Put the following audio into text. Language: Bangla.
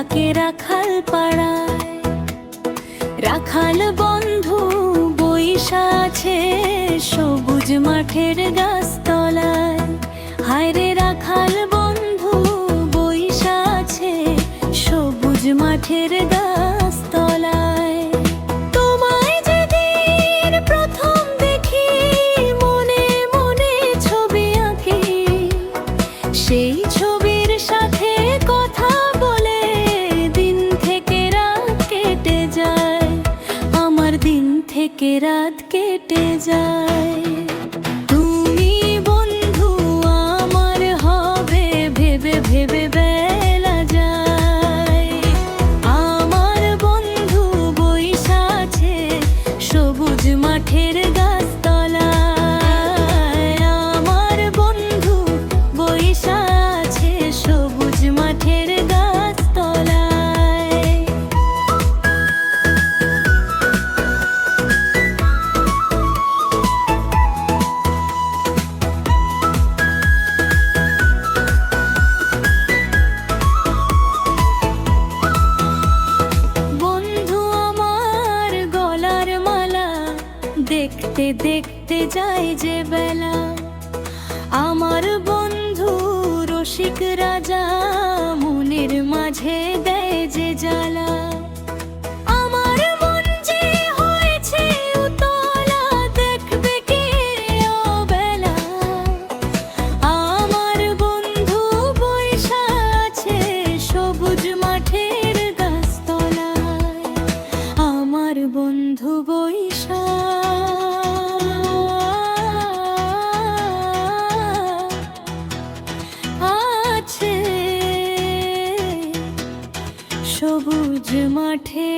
থাকে রাখাল পাড়ায়। রাখাল বন্ধু বইসা আছে সবুজ মাঠের গাছতলায়। হায়রে রাখাল বন্ধু বইসা আছে সবুজ মাঠের গাছতলায়। তোমায় যেদিন প্রথম দেখি মনে মনে ছবি আঁকি, সেই ছবির সাথে কথা বলে দিন থেকে রাত কেটে যায়, আমার দিন থেকে রাত কেটে যায়। তুমি বন্ধু আমার হবে ভেবে ভেবে বেলা যায়। আমার বন্ধু বইসা আছে সবুজ মাঠের গাছতলায়। আমার বন্ধু বইসা আছে সবুজ মাঠের গাছতলায়। বন্ধু আমার গলার মালা দেখতে দেখতে যায় যে বেলা। আমার বন্ধু রসিক রাজা মনের মাঝে দেয় যে জ্বালা। আমার মন যে হয়েছে উতলা দেখবে কে অবেলা। আমার বন্ধু বইসা আছে সবুজ মাঠের গাছতলায়। আমার বন্ধু বইসা আছে সবুজ মাঠে